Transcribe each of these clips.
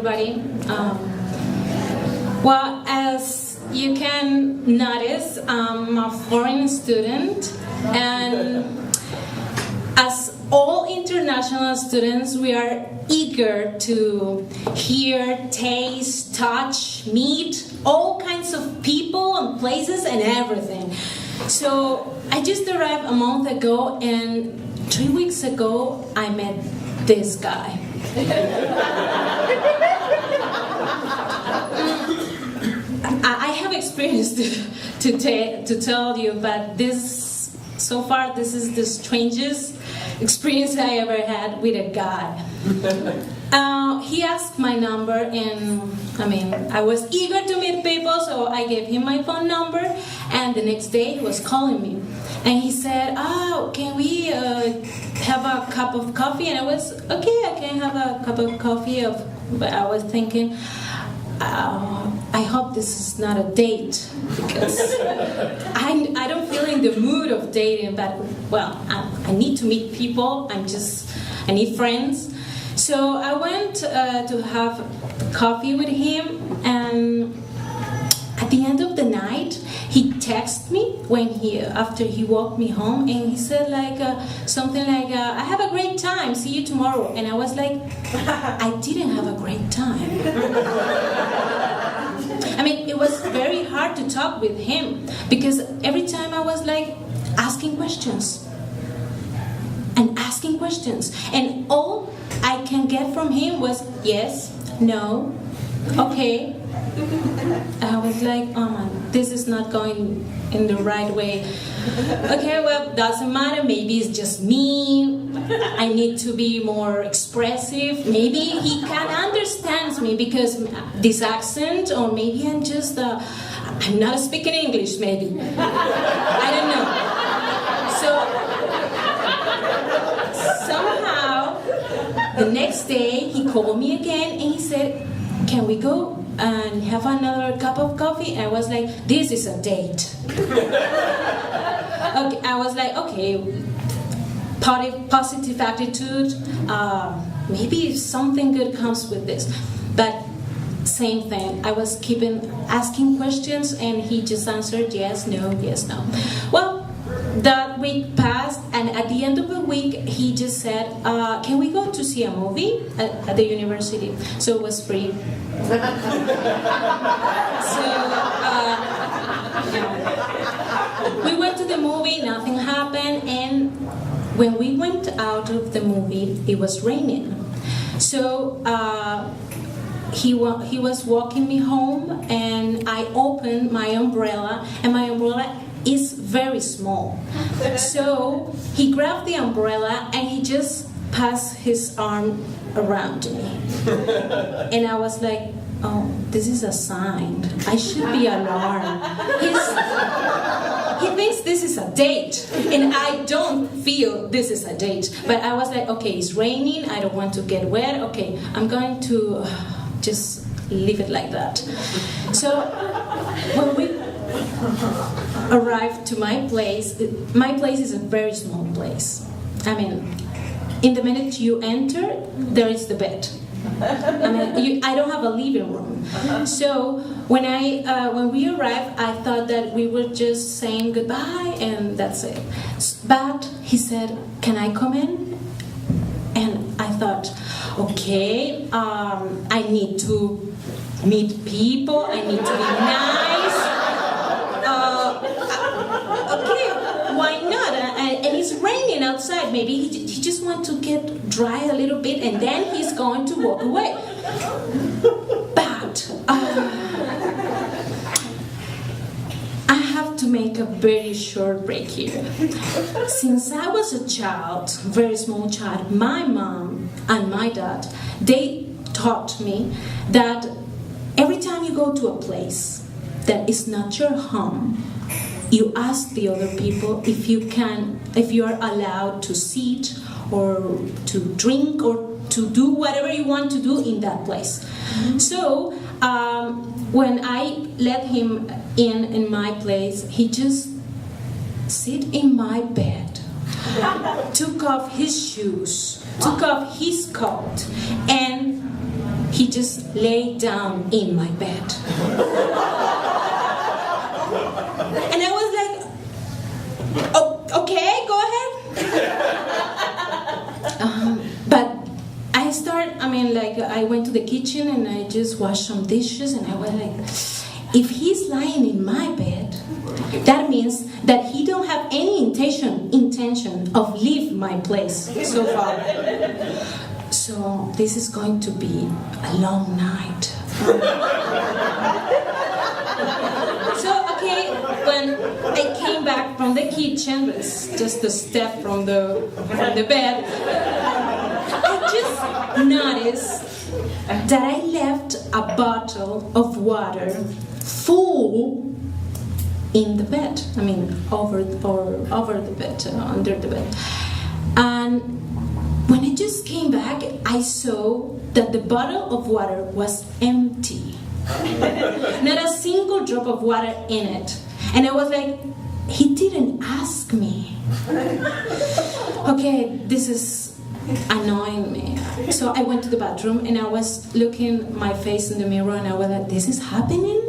everybody. Well, as you can notice, I'm a foreign student, and as all international students, we are eager to hear, taste, touch, meet all kinds of people and places and everything. So I just arrived a month ago, and 3 weeks ago I met this guy. I have experience to tell you, but so far this is the strangest experience I ever had with a guy. He asked my number, and I was eager to meet people, so I gave him my phone number, and the next day he was calling me. And he said, can we have a cup of coffee? And I was, okay, I can have a cup of coffee. But I was thinking, I hope this is not a date, because I don't feel in the mood of dating, but, well, I need to meet people, I need friends. So I went to have coffee with him, and at the end of the night, he texted me after he walked me home, and he said something like, I have a great time, see you tomorrow. And I was like, I didn't have a great time. It was very hard to talk with him, because every time I was asking questions, and all I can get from him was yes, no, okay. I was like, oh man, this is not going in the right way. Okay, well, doesn't matter, maybe it's just me, I need to be more expressive, maybe he can understand me because this accent, or maybe I'm not speaking English, maybe. I don't know. So, somehow, the next day, he called me again, and he said, can we go and have another cup of coffee? And I was like, this is a date. Okay, I was like, okay, positive attitude, maybe something good comes with this. But same thing, I was asking questions, and he just answered yes, no, yes, no. Well, that week passed, and at the end of the week, he just said, can we go to see a movie at the university? So it was free. We went to the movie, nothing happened, and when we went out of the movie, it was raining. So he was walking me home, and I opened my umbrella, and my umbrella is very small. So he grabbed the umbrella, and he just passed his arm around me. And I was like, oh, this is a sign. I should be alarmed. He thinks this is a date, and I don't feel this is a date. But I was like, okay, it's raining, I don't want to get wet. Okay, I'm going to just leave it like that. So when we arrived to my place is a very small place. In the minute you enter, there is the bed. I don't have a living room. So when we arrived, I thought that we were just saying goodbye and that's it. But he said, can I come in? And I thought, okay, I need to meet people, I need to be nice. Okay, why not? And it's raining outside. Maybe he just wants to get dry a little bit, and then he's going to walk away. But I have to make a very short break here. Since I was a child, very small child, my mom and my dad, they taught me that every time you go to a place that is not your home, you ask the other people if you are allowed to sit or to drink or to do whatever you want to do in that place. So when I let him in my place, he just sit in my bed, took off his shoes, took off his coat, and he just laid down in my bed. And I was like, oh, okay, go ahead. But I went to the kitchen and I just washed some dishes, and I was like, if he's lying in my bed, that means that he don't have any intention of leave my place so far. So this is going to be a long night. So okay, when I came back from the kitchen, it's just a step from the bed, I just noticed that I left a bottle of water full in the bed. I mean, over the bed, under the bed. And when I just came back, I saw that the bottle of water was empty. Not a single drop of water in it. And I was like, he didn't ask me. Okay, this is annoying me. So I went to the bathroom and I was looking my face in the mirror and I was like, this is happening?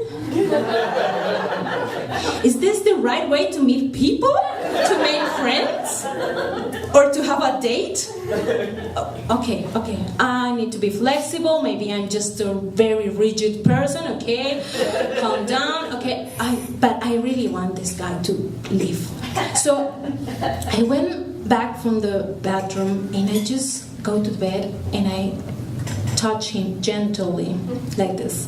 Is this the right way to meet people? To make friends? Or to have a date? Okay, I need to be flexible. Maybe I'm just a very rigid person, okay? Calm down, okay? But I really want this guy to leave. So I went back from the bathroom and I just go to bed and I touch him gently, like this.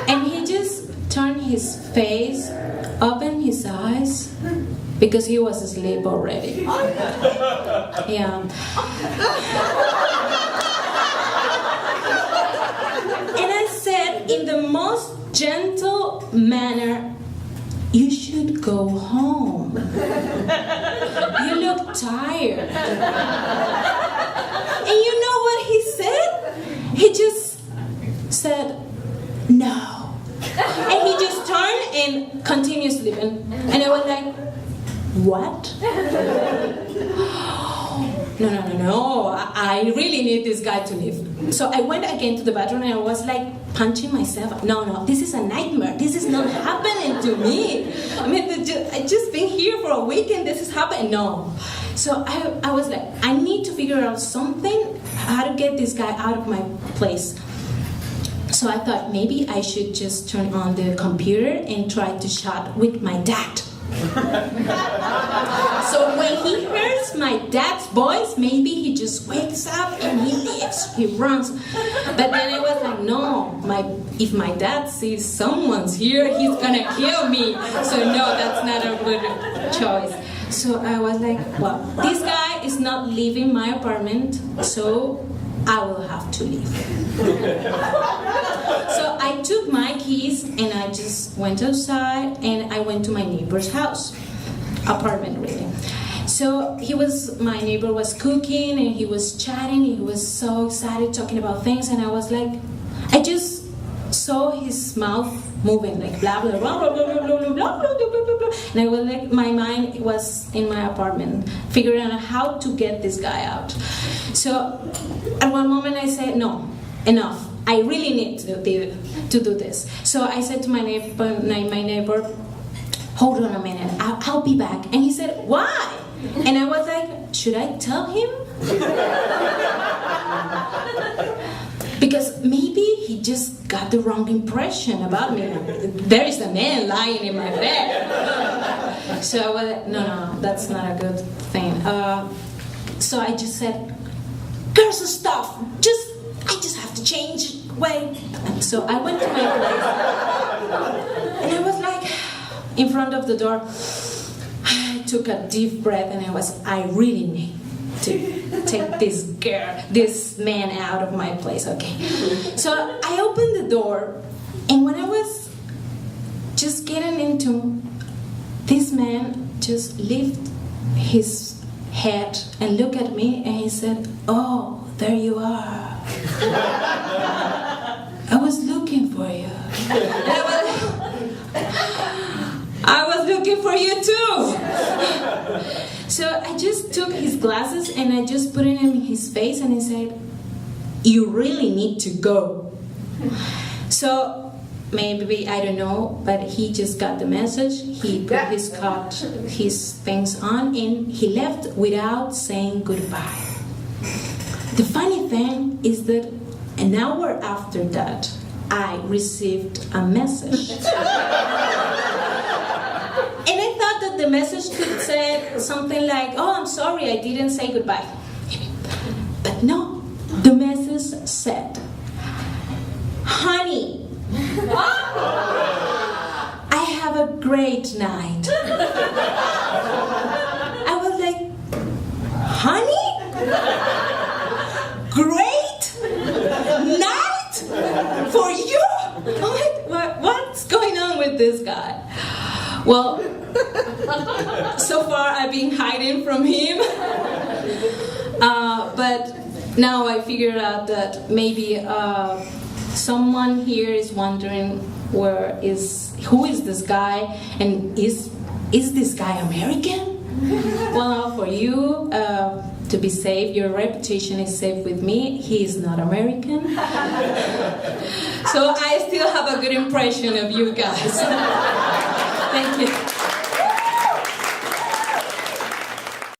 And he just turned his face, opened his eyes, because he was asleep already. Yeah. And I said in the most gentle manner, you should go home. You look tired. And you know what he said? He just said, no. And he just turned and continued sleeping. And I was like, what? No. I really need this guy to leave. So I went again to the bathroom and I was like punching myself. No, this is a nightmare. This is not happening to me. I mean, I just been here for a week and this is happening. No. So I was like, I need to figure out something, how to get this guy out of my place. So I thought maybe I should just turn on the computer and try to chat with my dad. So when he hears my dad's voice, maybe he just wakes up and he leaves, he runs. But then I was like, no, if my dad sees someone's here, he's gonna kill me. So no, that's not a good choice. So I was like, well, this guy is not leaving my apartment, so I will have to leave. So I took my keys and I just went outside and I went to my neighbor's house, apartment really. So my neighbor was cooking and he was chatting, he was so excited talking about things, and I was like, I just saw his mouth moving like blah blah blah blah blah blah blah blah blah blah blah, and I was like, my mind was in my apartment figuring out how to get this guy out. So at one moment I said, no, enough. I really need to do this. So I said to my neighbor, hold on a minute, I'll be back. And he said, why? And I was like, should I tell him? Because maybe he just got the wrong impression about me. There is a man lying in my bed. So I was like, no, that's not a good thing. So I just said, girls and stuff, I just have to change way. And so I went to my place and I was like in front of the door. I took a deep breath and I really need to take this man out of my place, okay? So I opened the door, and when I was just getting into, this man just lifted his head and looked at me and he said, oh, there you are. I was looking for you. I was looking for you too. So I just took his glasses and I just put it in his face and he said, You really need to go. So maybe, I don't know, but he just got the message. He put his things on, and he left without saying goodbye. The funny thing is that an hour after that, I received a message. And I thought that the message could say something like, "Oh, I'm sorry, I didn't say goodbye." But no, the message said, "Honey, I have a great night." I was like, "Honey? Great night for you?" I'm like, what's going on with this guy? Well, so far I've been hiding from him. But now I figured out that maybe someone here is wondering who is this guy, and is this guy American? Well, for you to be safe, your reputation is safe with me. He is not American. So I still have a good impression of you guys. Thank you.